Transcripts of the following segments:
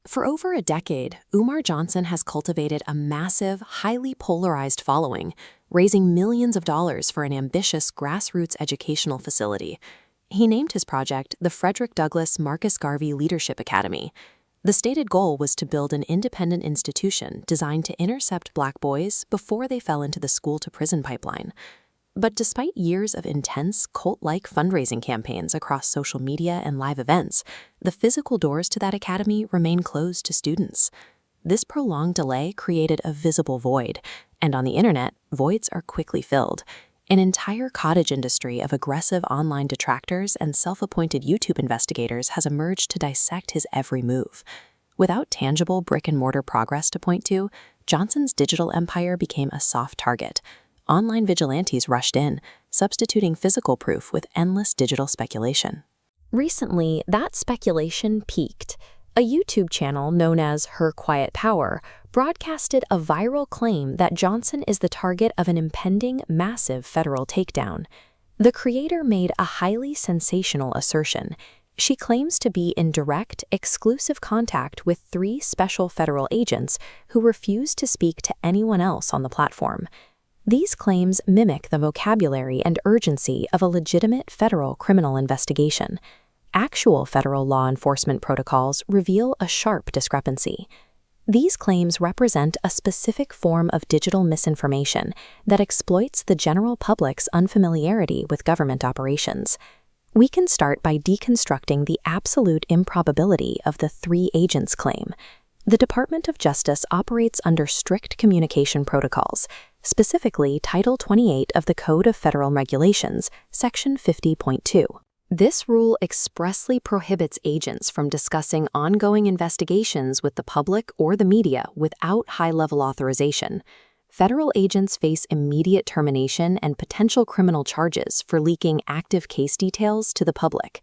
For over a decade, Umar Johnson has cultivated a massive, highly polarized following, raising millions of dollars for an ambitious grassroots educational facility. He named his project the Frederick Douglass Marcus Garvey Leadership Academy. The stated goal was to build an independent institution designed to intercept Black boys before they fell into the school-to-prison pipeline. But despite years of intense, cult-like fundraising campaigns across social media and live events, the physical doors to that academy remain closed to students. This prolonged delay created a visible void, and on the internet, voids are quickly filled. An entire cottage industry of aggressive online detractors and self-appointed YouTube investigators has emerged to dissect his every move. Without tangible brick-and-mortar progress to point to, Johnson's digital empire became a soft target. Online vigilantes rushed in, substituting physical proof with endless digital speculation. Recently, that speculation peaked. A YouTube channel known as Her Quiet Power broadcasted a viral claim that Johnson is the target of an impending massive federal takedown. The creator made a highly sensational assertion. She claims to be in direct, exclusive contact with 3 special federal agents who refuse to speak to anyone else on the platform. These claims mimic the vocabulary and urgency of a legitimate federal criminal investigation. Actual federal law enforcement protocols reveal a sharp discrepancy. These claims represent a specific form of digital misinformation that exploits the general public's unfamiliarity with government operations. We can start by deconstructing the absolute improbability of the 3 agents claim. The Department of Justice operates under strict communication protocols, specifically Title 28 of the Code of Federal Regulations, Section 50.2. This rule expressly prohibits agents from discussing ongoing investigations with the public or the media without high-level authorization. Federal agents face immediate termination and potential criminal charges for leaking active case details to the public.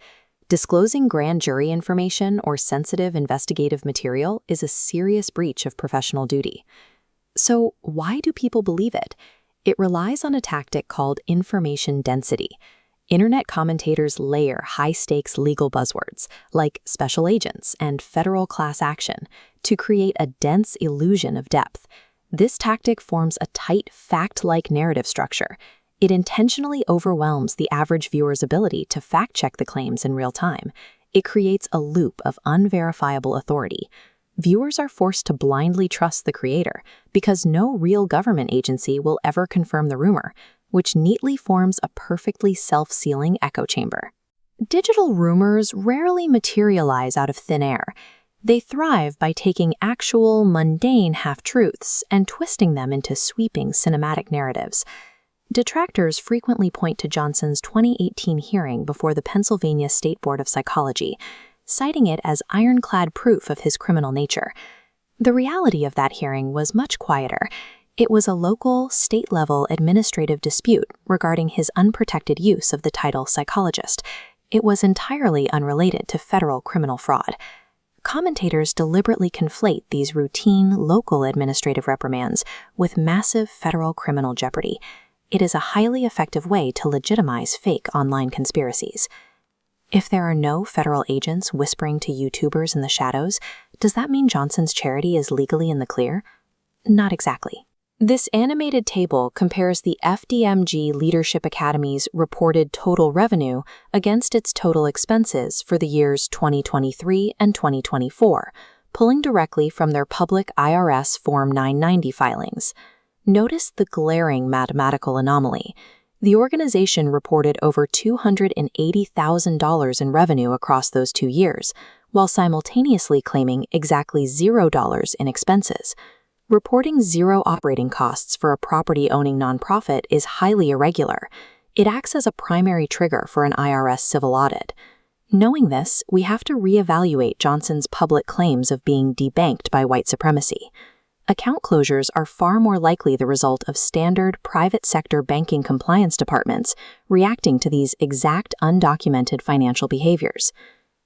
Disclosing grand jury information or sensitive investigative material is a serious breach of professional duty. So, why do people believe it? It relies on a tactic called information density. Internet commentators layer high-stakes legal buzzwords, like special agents and federal class action, to create a dense illusion of depth. This tactic forms a tight, fact-like narrative structure. It intentionally overwhelms the average viewer's ability to fact-check the claims in real time. It creates a loop of unverifiable authority. Viewers are forced to blindly trust the creator because no real government agency will ever confirm the rumor, which neatly forms a perfectly self-sealing echo chamber. Digital rumors rarely materialize out of thin air. They thrive by taking actual, mundane half-truths and twisting them into sweeping cinematic narratives. Detractors frequently point to Johnson's 2018 hearing before the Pennsylvania State Board of Psychology, citing it as ironclad proof of his criminal nature. The reality of that hearing was much quieter. It was a local, state-level administrative dispute regarding his unprotected use of the title psychologist. It was entirely unrelated to federal criminal fraud. Commentators deliberately conflate these routine, local administrative reprimands with massive federal criminal jeopardy. It is a highly effective way to legitimize fake online conspiracies. If there are no federal agents whispering to YouTubers in the shadows, does that mean Johnson's charity is legally in the clear? Not exactly. This animated table compares the FDMG Leadership Academy's reported total revenue against its total expenses for the years 2023 and 2024, pulling directly from their public IRS Form 990 filings. Notice the glaring mathematical anomaly. The organization reported over $280,000 in revenue across those 2 years, while simultaneously claiming exactly $0 in expenses. Reporting zero operating costs for a property-owning nonprofit is highly irregular. It acts as a primary trigger for an IRS civil audit. Knowing this, we have to reevaluate Johnson's public claims of being debanked by white supremacy. Account closures are far more likely the result of standard private sector banking compliance departments reacting to these exact undocumented financial behaviors.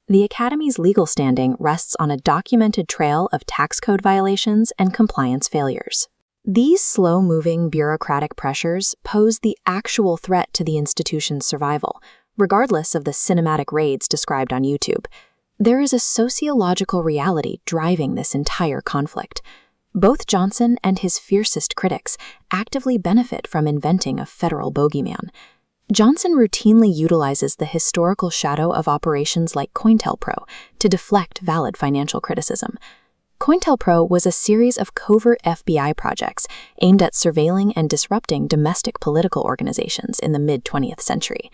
The Academy's legal standing rests on a documented trail of tax code violations and compliance failures. These slow-moving bureaucratic pressures pose the actual threat to the institution's survival, regardless of the cinematic raids described on YouTube. There is a sociological reality driving this entire conflict. Both Johnson and his fiercest critics actively benefit from inventing a federal bogeyman. Johnson routinely utilizes the historical shadow of operations like COINTELPRO to deflect valid financial criticism. COINTELPRO was a series of covert FBI projects aimed at surveilling and disrupting domestic political organizations in the mid-20th century.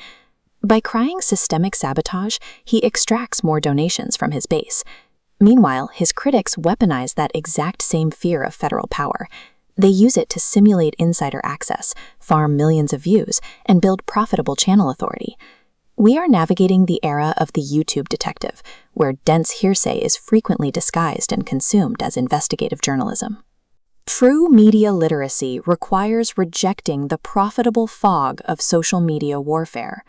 By crying systemic sabotage, he extracts more donations from his base. Meanwhile, his critics weaponize that exact same fear of federal power. They use it to simulate insider access, farm millions of views, and build profitable channel authority. We are navigating the era of the YouTube detective, where dense hearsay is frequently disguised and consumed as investigative journalism. True media literacy requires rejecting the profitable fog of social media warfare.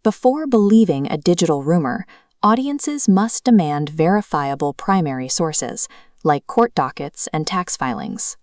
Before believing a digital rumor, audiences must demand verifiable primary sources, like court dockets and tax filings.